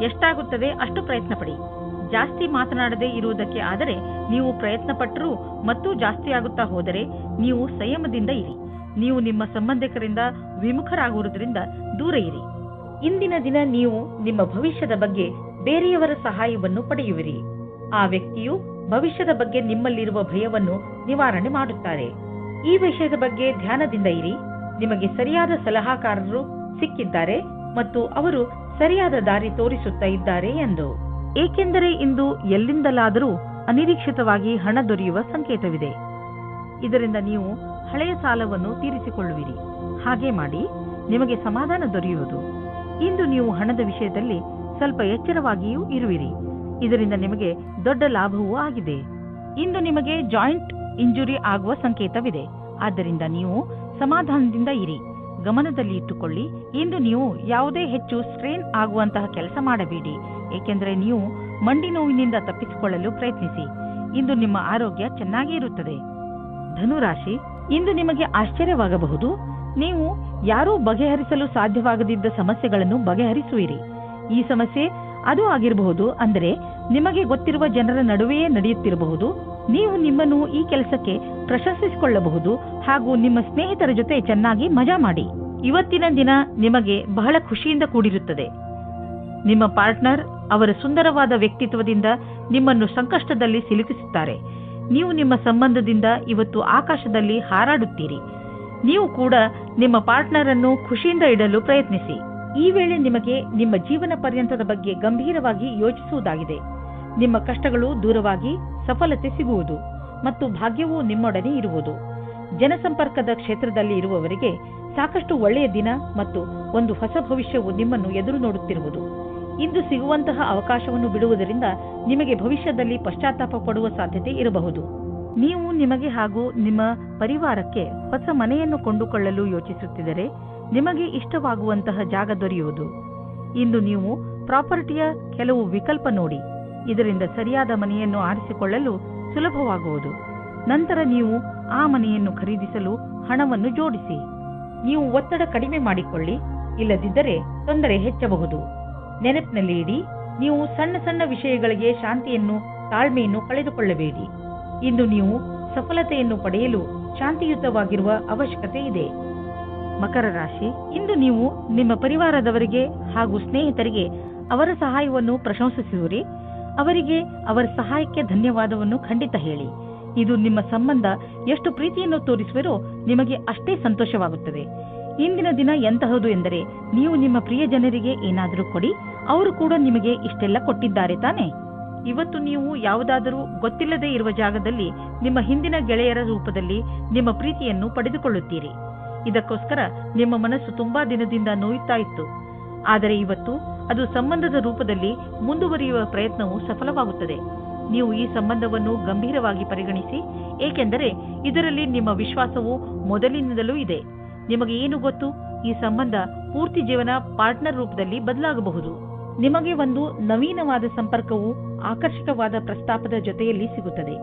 ಎಷ್ಟಾಗುತ್ತದೆ ಅಷ್ಟು ಪ್ರಯತ್ನ ಪಡಿ. ಜಾಸ್ತಿ ಮಾತನಾಡದೇ ಇರುವುದಕ್ಕೆ ಆದರೆ ನೀವು ಪ್ರಯತ್ನ ಪಟ್ಟರೂ ಮತ್ತು ಜಾಸ್ತಿ ಆಗುತ್ತಾ ಹೋದರೆ ನೀವು ಸಂಯಮದಿಂದ ಇರಿ. ನೀವು ನಿಮ್ಮ ಸಂಬಂಧಿಕರಿಂದ ವಿಮುಖರಾಗುವುದರಿಂದ ದೂರ ಇರಿ. ಇಂದಿನ ದಿನ ನೀವು ನಿಮ್ಮ ಭವಿಷ್ಯದ ಬಗ್ಗೆ ಬೇರೆಯವರ ಸಹಾಯವನ್ನು ಪಡೆಯುವಿರಿ. ಆ ವ್ಯಕ್ತಿಯು ಭವಿಷ್ಯದ ಬಗ್ಗೆ ನಿಮ್ಮಲ್ಲಿರುವ ಭಯವನ್ನು ನಿವಾರಣೆ ಮಾಡುತ್ತಾರೆ. ಈ ವಿಷಯದ ಬಗ್ಗೆ ಧ್ಯಾನದಿಂದ ಇರಿ. ನಿಮಗೆ ಸರಿಯಾದ ಸಲಹಾಕಾರರು ಸಿಕ್ಕಿದ್ದಾರೆ ಮತ್ತು ಅವರು ಸರಿಯಾದ ದಾರಿ ತೋರಿಸುತ್ತಾ ಇದ್ದಾರೆ ಎಂದು. ಏಕೆಂದರೆ ಇಂದು ಎಲ್ಲಿಂದಲಾದರೂ ಅನಿರೀಕ್ಷಿತವಾಗಿ ಹಣ ದೊರೆಯುವ ಸಂಕೇತವಿದೆ. ಇದರಿಂದ ನೀವು ಹಳೆಯ ಸಾಲವನ್ನು ತೀರಿಸಿಕೊಳ್ಳುವಿರಿ. ಹಾಗೆ ಮಾಡಿ ನಿಮಗೆ ಸಮಾಧಾನ ದೊರೆಯುವುದು. ಇಂದು ನೀವು ಹಣದ ವಿಷಯದಲ್ಲಿ ಸ್ವಲ್ಪ ಎಚ್ಚರವಾಗಿಯೂ ಇರುವಿರಿ. ಇದರಿಂದ ನಿಮಗೆ ದೊಡ್ಡ ಲಾಭವೂ ಆಗಿದೆ. ಇಂದು ನಿಮಗೆ ಜಾಯಿಂಟ್ ಇಂಜುರಿ ಆಗುವ ಸಂಕೇತವಿದೆ. ಆದ್ದರಿಂದ ನೀವು ಸಮಾಧಾನದಿಂದ ಇರಿ. ಗಮನದಲ್ಲಿ ಇಟ್ಟುಕೊಳ್ಳಿ, ಇಂದು ನೀವು ಯಾವುದೇ ಹೆಚ್ಚು ಸ್ಟ್ರೇನ್ ಆಗುವಂತಹ ಕೆಲಸ ಮಾಡಬೇಡಿ. ಏಕೆಂದರೆ ನೀವು ಮಂಡಿ ನೋವಿನಿಂದ ತಪ್ಪಿಸಿಕೊಳ್ಳಲು ಪ್ರಯತ್ನಿಸಿ. ಇಂದು ನಿಮ್ಮ ಆರೋಗ್ಯ ಚೆನ್ನಾಗಿ ಇರುತ್ತದೆ. ಧನುರಾಶಿ, ಇಂದು ನಿಮಗೆ ಆಶ್ಚರ್ಯವಾಗಬಹುದು. ನೀವು ಯಾರೂ ಬಗೆಹರಿಸಲು ಸಾಧ್ಯವಾಗದಿದ್ದ ಸಮಸ್ಯೆಗಳನ್ನು ಬಗೆಹರಿಸುವಿರಿ. ಈ ಸಮಸ್ಯೆ ಅದು ಆಗಿರಬಹುದು, ಅಂದರೆ ನಿಮಗೆ ಗೊತ್ತಿರುವ ಜನರ ನಡುವೆಯೇ ನಡೆಯುತ್ತಿರಬಹುದು. ನೀವು ನಿಮ್ಮನ್ನು ಈ ಕೆಲಸಕ್ಕೆ ಪ್ರಶಂಸಿಸಿಕೊಳ್ಳಬಹುದು ಹಾಗೂ ನಿಮ್ಮ ಸ್ನೇಹಿತರ ಜೊತೆ ಚೆನ್ನಾಗಿ ಮಜಾ ಮಾಡಿ. ಇವತ್ತಿನ ದಿನ ನಿಮಗೆ ಬಹಳ ಖುಷಿಯಿಂದ ಕೂಡಿರುತ್ತದೆ. ನಿಮ್ಮ ಪಾರ್ಟ್ನರ್ ಅವರ ಸುಂದರವಾದ ವ್ಯಕ್ತಿತ್ವದಿಂದ ನಿಮ್ಮನ್ನು ಸಂಕಷ್ಟದಲ್ಲಿ ಸಿಲುಕಿಸುತ್ತಾರೆ. ನೀವು ನಿಮ್ಮ ಸಂಬಂಧದಿಂದ ಇವತ್ತು ಆಕಾಶದಲ್ಲಿ ಹಾರಾಡುತ್ತೀರಿ. ನೀವು ಕೂಡ ನಿಮ್ಮ ಪಾರ್ಟ್ನರ್ ಅನ್ನು ಖುಷಿಯಿಂದ ಇಡಲು ಪ್ರಯತ್ನಿಸಿ. ಈ ವೇಳೆ ನಿಮಗೆ ನಿಮ್ಮ ಜೀವನ ಪರ್ಯಂತದ ಬಗ್ಗೆ ಗಂಭೀರವಾಗಿ ಯೋಚಿಸುವುದಾಗಿದೆ. ನಿಮ್ಮ ಕಷ್ಟಗಳು ದೂರವಾಗಿ ಸಫಲತೆ ಸಿಗುವುದು ಮತ್ತು ಭಾಗ್ಯವೂ ನಿಮ್ಮೊಡನೆ ಇರುವುದು. ಜನಸಂಪರ್ಕದ ಕ್ಷೇತ್ರದಲ್ಲಿ ಇರುವವರಿಗೆ ಸಾಕಷ್ಟು ಒಳ್ಳೆಯ ದಿನ ಮತ್ತು ಒಂದು ಹೊಸ ಭವಿಷ್ಯವು ನಿಮ್ಮನ್ನು ಎದುರು ನೋಡುತ್ತಿರುವುದು. ಇಂದು ಸಿಗುವಂತಹ ಅವಕಾಶವನ್ನು ಬಿಡುವುದರಿಂದ ನಿಮಗೆ ಭವಿಷ್ಯದಲ್ಲಿ ಪಶ್ಚಾತ್ತಾಪ ಪಡುವ ಸಾಧ್ಯತೆ ಇರಬಹುದು. ನೀವು ನಿಮಗೆ ಹಾಗೂ ನಿಮ್ಮ ಪರಿವಾರಕ್ಕೆ ಹೊಸ ಮನೆಯನ್ನು ಕೊಂಡುಕೊಳ್ಳಲು ಯೋಚಿಸುತ್ತಿದ್ದರೆ ನಿಮಗೆ ಇಷ್ಟವಾಗುವಂತಹ ಜಾಗ ದೊರೆಯುವುದು. ಇಂದು ನೀವು ಪ್ರಾಪರ್ಟಿಯ ಕೆಲವು ವಿಕಲ್ಪ ನೋಡಿ. ಇದರಿಂದ ಸರಿಯಾದ ಮನೆಯನ್ನು ಆರಿಸಿಕೊಳ್ಳಲು ಸುಲಭವಾಗುವುದು. ನಂತರ ನೀವು ಆ ಮನೆಯನ್ನು ಖರೀದಿಸಲು ಹಣವನ್ನು ಜೋಡಿಸಿ. ನೀವು ಒತ್ತಡ ಕಡಿಮೆ ಮಾಡಿಕೊಳ್ಳಿ, ಇಲ್ಲದಿದ್ದರೆ ತೊಂದರೆ ಹೆಚ್ಚಬಹುದು. ನೆನಪಿನಲ್ಲಿ ಇಡಿ, ನೀವು ಸಣ್ಣ ಸಣ್ಣ ವಿಷಯಗಳಿಗೆ ಶಾಂತಿಯನ್ನು, ತಾಳ್ಮೆಯನ್ನು ಕಳೆದುಕೊಳ್ಳಬೇಡಿ. ಇಂದು ನೀವು ಸಫಲತೆಯನ್ನು ಪಡೆಯಲು ಶಾಂತಿಯುತವಾಗಿರುವ ಅವಶ್ಯಕತೆ ಇದೆ. ಮಕರ ರಾಶಿ, ಇಂದು ನೀವು ನಿಮ್ಮ ಪರಿವಾರದವರಿಗೆ ಹಾಗೂ ಸ್ನೇಹಿತರಿಗೆ ಅವರ ಸಹಾಯವನ್ನು ಪ್ರಶಂಸಿಸುವಿರಿ. ಅವರಿಗೆ ಅವರ ಸಹಾಯಕ್ಕೆ ಧನ್ಯವಾದವನ್ನು ಖಂಡಿತ ಹೇಳಿ. ಇದು ನಿಮ್ಮ ಸಂಬಂಧ ಎಷ್ಟು ಪ್ರೀತಿಯನ್ನು ತೋರಿಸುವಿರೋ ನಿಮಗೆ ಅಷ್ಟೇ ಸಂತೋಷವಾಗುತ್ತದೆ. ಇಂದಿನ ದಿನ ಎಂತಹದು ಎಂದರೆ, ನೀವು ನಿಮ್ಮ ಪ್ರಿಯ ಜನರಿಗೆ ಏನಾದರೂ ಕೊಡಿ, ಅವರು ಕೂಡ ನಿಮಗೆ ಇಷ್ಟೆಲ್ಲ ಕೊಟ್ಟಿದ್ದಾರೆ ತಾನೆ. ಇವತ್ತು ನೀವು ಯಾವುದಾದರೂ ಗೊತ್ತಿಲ್ಲದೆ ಇರುವ ಜಾಗದಲ್ಲಿ ನಿಮ್ಮ ಹಿಂದಿನ ಗೆಳೆಯರ ರೂಪದಲ್ಲಿ ನಿಮ್ಮ ಪ್ರೀತಿಯನ್ನು ಪಡೆದುಕೊಳ್ಳುತ್ತೀರಿ. ಇದಕ್ಕೋಸ್ಕರ ನಿಮ್ಮ ಮನಸ್ಸು ತುಂಬಾ ದಿನದಿಂದ ನೋಯುತ್ತಾ ಇತ್ತು. ಆದರೆ ಇವತ್ತು ಅದು ಸಂಬಂಧದ ರೂಪದಲ್ಲಿ ಮುಂದುವರಿಯುವ ಪ್ರಯತ್ನವು ಸಫಲವಾಗುತ್ತದೆ. ನೀವು ಈ ಸಂಬಂಧವನ್ನು ಗಂಭೀರವಾಗಿ ಪರಿಗಣಿಸಿ, ಏಕೆಂದರೆ ಇದರಲ್ಲಿ ನಿಮ್ಮ ವಿಶ್ವಾಸವು ಮೊದಲಿನಿಂದಲೂ ಇದೆ. ನಿಮಗೆ ಏನು ಗೊತ್ತು, ಈ ಸಂಬಂಧ ಪೂರ್ತಿ ಜೀವನ ಪಾರ್ಟ್ನರ್ ರೂಪದಲ್ಲಿ ಬದಲಾಗಬಹುದು. ನಿಮಗೆ ಒಂದು ನವೀನವಾದ ಸಂಪರ್ಕವು ಆಕರ್ಷಕವಾದ ಪ್ರಸ್ತಾಪದ ಜೊತೆಯಲ್ಲಿ ಸಿಗುತ್ತದೆ.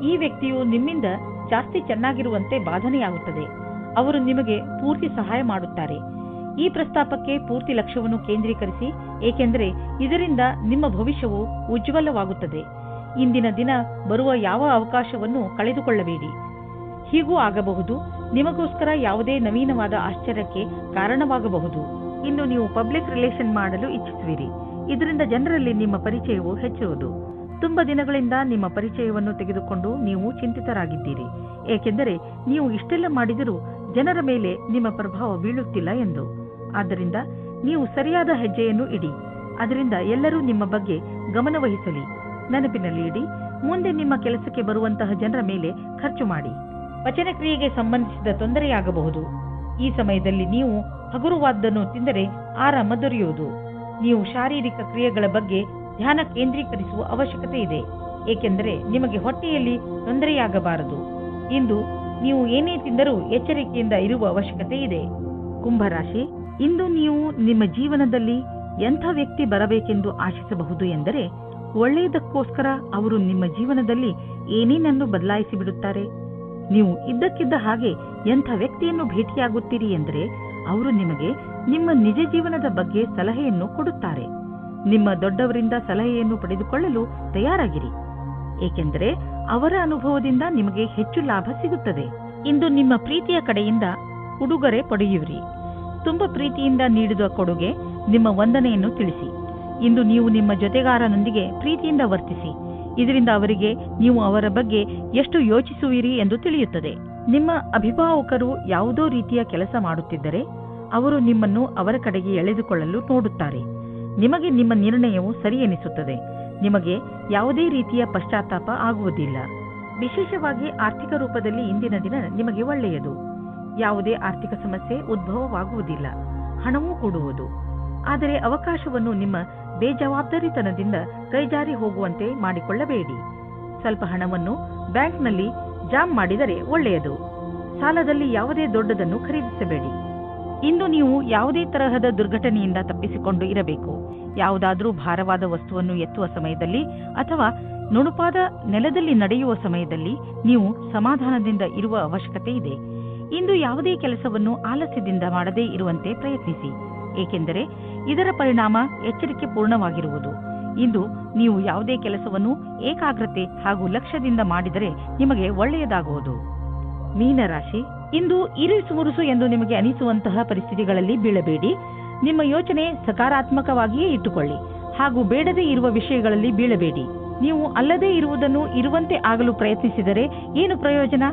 ಈ ವ್ಯಕ್ತಿಯು ನಿಮ್ಮಿಂದ ಜಾಸ್ತಿ ಚೆನ್ನಾಗಿರುವಂತೆ ಬಾಧನೆಯಾಗುತ್ತದೆ. ಅವರು ನಿಮಗೆ ಪೂರ್ತಿ ಸಹಾಯ ಮಾಡುತ್ತಾರೆ. ಈ ಪ್ರಸ್ತಾಪಕ್ಕೆ ಪೂರ್ತಿ ಲಕ್ಷ್ಯವನ್ನು ಕೇಂದ್ರೀಕರಿಸಿ, ಏಕೆಂದರೆ ಇದರಿಂದ ನಿಮ್ಮ ಭವಿಷ್ಯವು ಉಜ್ವಲವಾಗುತ್ತದೆ. ಇಂದಿನ ದಿನ ಬರುವ ಯಾವ ಅವಕಾಶವನ್ನು ಕಳೆದುಕೊಳ್ಳಬೇಡಿ. ಹೀಗೂ ಆಗಬಹುದು, ನಿಮಗೋಸ್ಕರ ಯಾವುದೇ ನವೀನವಾದ ಆಶ್ಚರ್ಯಕ್ಕೆ ಕಾರಣವಾಗಬಹುದು. ಇಂದು ನೀವು ಪಬ್ಲಿಕ್ ರಿಲೇಷನ್ ಮಾಡಲು ಇಚ್ಛಿಸುವಿರಿ. ಇದರಿಂದ ಜನರಲ್ಲಿ ನಿಮ್ಮ ಪರಿಚಯವು ಹೆಚ್ಚುವುದು. ತುಂಬಾ ದಿನಗಳಿಂದ ನಿಮ್ಮ ಪರಿಚಯವನ್ನು ತೆಗೆದುಕೊಂಡು ನೀವು ಚಿಂತಿತರಾಗಿದ್ದೀರಿ, ಏಕೆಂದರೆ ನೀವು ಇಷ್ಟೆಲ್ಲ ಮಾಡಿದರೂ ಜನರ ಮೇಲೆ ನಿಮ್ಮ ಪ್ರಭಾವ ಬೀಳುತ್ತಿಲ್ಲ ಎಂದು. ಆದ್ದರಿಂದ ನೀವು ಸರಿಯಾದ ಹೆಜ್ಜೆಯನ್ನು ಇಡಿ. ಅದರಿಂದ ಎಲ್ಲರೂ ನಿಮ್ಮ ಬಗ್ಗೆ ಗಮನವಹಿಸಲಿ. ನೆನಪಿನಲ್ಲಿ ಇಡಿ, ಮುಂದೆ ನಿಮ್ಮ ಕೆಲಸಕ್ಕೆ ಬರುವಂತಹ ಜನರ ಮೇಲೆ ಖರ್ಚು ಮಾಡಿ. ಪಚನ ಕ್ರಿಯೆಗೆ ಸಂಬಂಧಿಸಿದ ತೊಂದರೆಯಾಗಬಹುದು. ಈ ಸಮಯದಲ್ಲಿ ನೀವು ಹಗುರವಾದ್ದನ್ನು ತಿಂದರೆ ಆರಾಮ ದೊರೆಯುವುದು. ನೀವು ಶಾರೀರಿಕ ಕ್ರಿಯೆಗಳ ಬಗ್ಗೆ ಧ್ಯಾನ ಕೇಂದ್ರೀಕರಿಸುವ ಅವಶ್ಯಕತೆ ಇದೆ, ಏಕೆಂದರೆ ನಿಮಗೆ ಹೊಟ್ಟೆಯಲ್ಲಿ ತೊಂದರೆಯಾಗಬಾರದು. ಇಂದು ನೀವು ಏನೇ ತಿಂದರೂ ಎಚ್ಚರಿಕೆಯಿಂದ ಇರುವ ಅವಶ್ಯಕತೆ ಇದೆ. ಕುಂಭರಾಶಿ, ಇಂದು ನೀವು ನಿಮ್ಮ ಜೀವನದಲ್ಲಿ ಎಂಥ ವ್ಯಕ್ತಿ ಬರಬೇಕೆಂದು ಆಶಿಸಬಹುದು ಎಂದರೆ, ಒಳ್ಳೆಯದಕ್ಕೋಸ್ಕರ ಅವರು ನಿಮ್ಮ ಜೀವನದಲ್ಲಿ ಏನೇನನ್ನು ಬದಲಾಯಿಸಿ ಬಿಡುತ್ತಾರೆ. ನೀವು ಇದ್ದಕ್ಕಿದ್ದ ಹಾಗೆ ಎಂಥ ವ್ಯಕ್ತಿಯನ್ನು ಭೇಟಿಯಾಗುತ್ತೀರಿ ಎಂದರೆ, ಅವರು ನಿಮಗೆ ನಿಮ್ಮ ನಿಜ ಜೀವನದ ಬಗ್ಗೆ ಸಲಹೆಯನ್ನು ಕೊಡುತ್ತಾರೆ. ನಿಮ್ಮ ದೊಡ್ಡವರಿಂದ ಸಲಹೆಯನ್ನು ಪಡೆದುಕೊಳ್ಳಲು ತಯಾರಾಗಿರಿ, ಏಕೆಂದರೆ ಅವರ ಅನುಭವದಿಂದ ನಿಮಗೆ ಹೆಚ್ಚು ಲಾಭ ಸಿಗುತ್ತದೆ. ಇಂದು ನಿಮ್ಮ ಪ್ರೀತಿಯ ಕಡೆಯಿಂದ ಉಡುಗೊರೆ ಪಡೆಯುವಿರಿ. ತುಂಬ ಪ್ರೀತಿಯಿಂದ ನೀಡಿದ ಕೊಡುಗೆ ನಿಮ್ಮ ವಂದನೆಯನ್ನು ತಿಳಿಸಿ. ಇಂದು ನೀವು ನಿಮ್ಮ ಜೊತೆಗಾರನೊಂದಿಗೆ ಪ್ರೀತಿಯಿಂದ ವರ್ತಿಸಿ. ಇದರಿಂದ ಅವರಿಗೆ ನೀವು ಅವರ ಬಗ್ಗೆ ಎಷ್ಟು ಯೋಚಿಸುವಿರಿ ಎಂದು ತಿಳಿಯುತ್ತದೆ. ನಿಮ್ಮ ಅಭಿಭಾವಕರು ಯಾವುದೋ ರೀತಿಯ ಕೆಲಸ ಮಾಡುತ್ತಿದ್ದರೆ ಅವರು ನಿಮ್ಮನ್ನು ಅವರ ಕಡೆಗೆ ಎಳೆದುಕೊಳ್ಳಲು ನೋಡುತ್ತಾರೆ. ನಿಮಗೆ ನಿಮ್ಮ ನಿರ್ಣಯವು ಸರಿ ಎನಿಸುತ್ತದೆ. ನಿಮಗೆ ಯಾವುದೇ ರೀತಿಯ ಪಶ್ಚಾತ್ತಾಪ ಆಗುವುದಿಲ್ಲ. ವಿಶೇಷವಾಗಿ ಆರ್ಥಿಕ ರೂಪದಲ್ಲಿ ಇಂದಿನ ದಿನ ನಿಮಗೆ ಒಳ್ಳೆಯದು. ಯಾವುದೇ ಆರ್ಥಿಕ ಸಮಸ್ಯೆ ಉದ್ಭವವಾಗುವುದಿಲ್ಲ. ಹಣವೂ ಕೂಡುವುದು. ಆದರೆ ಅವಕಾಶವನ್ನು ನಿಮ್ಮ ಬೇಜವಾಬ್ದಾರಿತನದಿಂದ ಕೈಜಾರಿ ಹೋಗುವಂತೆ ಮಾಡಿಕೊಳ್ಳಬೇಡಿ. ಸ್ವಲ್ಪ ಹಣವನ್ನು ಬ್ಯಾಂಕ್ನಲ್ಲಿ ಜಾಮ್ ಮಾಡಿದರೆ ಒಳ್ಳೆಯದು. ಸಾಲದಲ್ಲಿ ಯಾವುದೇ ದೊಡ್ಡದನ್ನು ಖರೀದಿಸಬೇಡಿ. ಇಂದು ನೀವು ಯಾವುದೇ ತರಹದ ದುರ್ಘಟನೆಯಿಂದ ತಪ್ಪಿಸಿಕೊಂಡು ಇರಬೇಕು. ಯಾವುದಾದರೂ ಭಾರವಾದ ವಸ್ತುವನ್ನು ಎತ್ತುವ ಸಮಯದಲ್ಲಿ ಅಥವಾ ನುಣುಪಾದ ನೆಲದಲ್ಲಿ ನಡೆಯುವ ಸಮಯದಲ್ಲಿ ನೀವು ಸಮಾಧಾನದಿಂದ ಇರುವ ಅವಶ್ಯಕತೆ ಇದೆ. ಇಂದು ಯಾವುದೇ ಕೆಲಸವನ್ನು ಆಲಸ್ಯದಿಂದ ಮಾಡದೇ ಇರುವಂತೆ ಪ್ರಯತ್ನಿಸಿ, ಏಕೆಂದರೆ ಇದರ ಪರಿಣಾಮ ಎಚ್ಚರಿಕೆ ಪೂರ್ಣವಾಗಿರುವುದು. ಇಂದು ನೀವು ಯಾವುದೇ ಕೆಲಸವನ್ನು ಏಕಾಗ್ರತೆ ಹಾಗೂ ಲಕ್ಷ್ಯದಿಂದ ಮಾಡಿದರೆ ನಿಮಗೆ ಒಳ್ಳೆಯದಾಗುವುದು. ಮೀನರಾಶಿ, ಇಂದು ಇರಿಸು ಮುರುಸು ಎಂದು ನಿಮಗೆ ಅನಿಸುವಂತಹ ಪರಿಸ್ಥಿತಿಗಳಲ್ಲಿ ಬೀಳಬೇಡಿ. ನಿಮ್ಮ ಯೋಚನೆ ಸಕಾರಾತ್ಮಕವಾಗಿಯೇ ಇಟ್ಟುಕೊಳ್ಳಿ ಹಾಗೂ ಬೇಡದೇ ಇರುವ ವಿಷಯಗಳಲ್ಲಿ ಬೀಳಬೇಡಿ. ನೀವು ಅಲ್ಲದೇ ಇರುವುದನ್ನು ಇರುವಂತೆ ಆಗಲು ಪ್ರಯತ್ನಿಸಿದರೆ ಏನು ಪ್ರಯೋಜನ?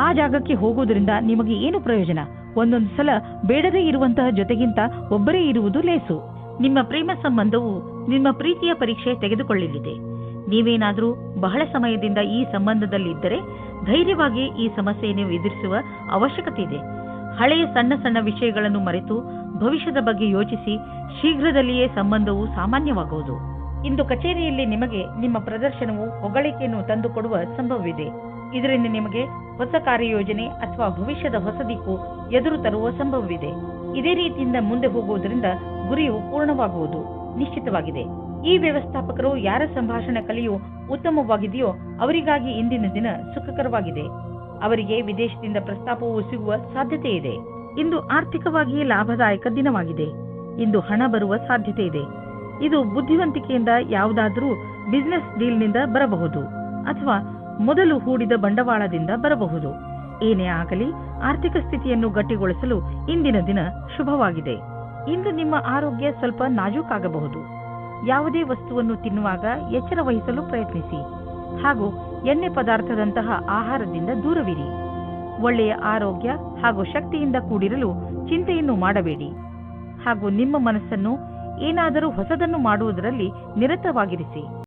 ಆ ಜಾಗಕ್ಕೆ ಹೋಗುವುದರಿಂದ ನಿಮಗೆ ಏನು ಪ್ರಯೋಜನ? ಒಂದೊಂದು ಸಲ ಬೇಡದೇ ಇರುವಂತಹ ಜೊತೆಗಿಂತ ಒಬ್ಬರೇ ಇರುವುದು ಲೇಸು. ನಿಮ್ಮ ಪ್ರೇಮ ಸಂಬಂಧವು ನಿಮ್ಮ ಪ್ರೀತಿಯ ಪರೀಕ್ಷೆ ತೆಗೆದುಕೊಳ್ಳಲಿದೆ. ನೀವೇನಾದರೂ ಬಹಳ ಸಮಯದಿಂದ ಈ ಸಂಬಂಧದಲ್ಲಿದ್ದರೆ ಧೈರ್ಯವಾಗಿ ಈ ಸಮಸ್ಯೆಯನ್ನು ಎದುರಿಸುವ ಅವಶ್ಯಕತೆ ಇದೆ. ಹಳೆಯ ಸಣ್ಣ ಸಣ್ಣ ವಿಷಯಗಳನ್ನು ಮರೆತು ಭವಿಷ್ಯದ ಬಗ್ಗೆ ಯೋಚಿಸಿ. ಶೀಘ್ರದಲ್ಲಿಯೇ ಸಂಬಂಧವು ಸಾಮಾನ್ಯವಾಗುವುದು. ಇಂದು ಕಚೇರಿಯಲ್ಲಿ ನಿಮಗೆ ನಿಮ್ಮ ಪ್ರದರ್ಶನವು ಹೊಗಳಿಕೆಯನ್ನು ತಂದುಕೊಡುವ ಸಂಭವವಿದೆ. ಇದರಿಂದ ನಿಮಗೆ ಹೊಸ ಕಾರ್ಯಯೋಜನೆ ಅಥವಾ ಭವಿಷ್ಯದ ಹೊಸ ದಿಕ್ಕು ಎದುರು ತರುವ ಸಂಭವವಿದೆ. ಇದೇ ರೀತಿಯಿಂದ ಮುಂದೆ ಹೋಗುವುದರಿಂದ ಗುರಿಯು ಪೂರ್ಣವಾಗುವುದು ನಿಶ್ಚಿತವಾಗಿದೆ. ಈ ವ್ಯವಸ್ಥಾಪಕರು ಯಾರ ಸಂಭಾಷಣೆ ಕಲಿಯು ಉತ್ತಮವಾಗಿದೆಯೋ ಅವರಿಗಾಗಿ ಇಂದಿನ ದಿನ ಸುಖಕರವಾಗಿದೆ. ಅವರಿಗೆ ವಿದೇಶದಿಂದ ಪ್ರಸ್ತಾಪವು ಸಿಗುವ ಸಾಧ್ಯತೆ ಇದೆ. ಇಂದು ಆರ್ಥಿಕವಾಗಿ ಲಾಭದಾಯಕ ದಿನವಾಗಿದೆ. ಇಂದು ಹಣ ಬರುವ ಸಾಧ್ಯತೆ ಇದೆ. ಇದು ಬುದ್ಧಿವಂತಿಕೆಯಿಂದ ಯಾವುದಾದರೂ ಬಿಸಿನೆಸ್ ಡೀಲ್ನಿಂದ ಬರಬಹುದು ಅಥವಾ ಮೊದಲು ಹೂಡಿದ ಬಂಡವಾಳದಿಂದ ಬರಬಹುದು. ಏನೇ ಆಗಲಿ ಆರ್ಥಿಕ ಸ್ಥಿತಿಯನ್ನು ಗಟ್ಟಿಗೊಳಿಸಲು ಇಂದಿನ ದಿನ ಶುಭವಾಗಿದೆ. ಇಂದು ನಿಮ್ಮ ಆರೋಗ್ಯ ಸ್ವಲ್ಪ ನಾಜೂಕಾಗಬಹುದು. ಯಾವುದೇ ವಸ್ತುವನ್ನು ತಿನ್ನುವಾಗ ಎಚ್ಚರ ವಹಿಸಲು ಪ್ರಯತ್ನಿಸಿ ಹಾಗೂ ಎಣ್ಣೆ ಪದಾರ್ಥದಂತಹ ಆಹಾರದಿಂದ ದೂರವಿರಿ. ಒಳ್ಳೆಯ ಆರೋಗ್ಯ ಹಾಗೂ ಶಕ್ತಿಯಿಂದ ಕೂಡಿರಲು ಚಿಂತೆಯನ್ನು ಮಾಡಬೇಡಿ ಹಾಗೂ ನಿಮ್ಮ ಮನಸ್ಸನ್ನು ಏನಾದರೂ ಹೊಸದನ್ನು ಮಾಡುವುದರಲ್ಲಿ ನಿರತವಾಗಿರಿಸಿ.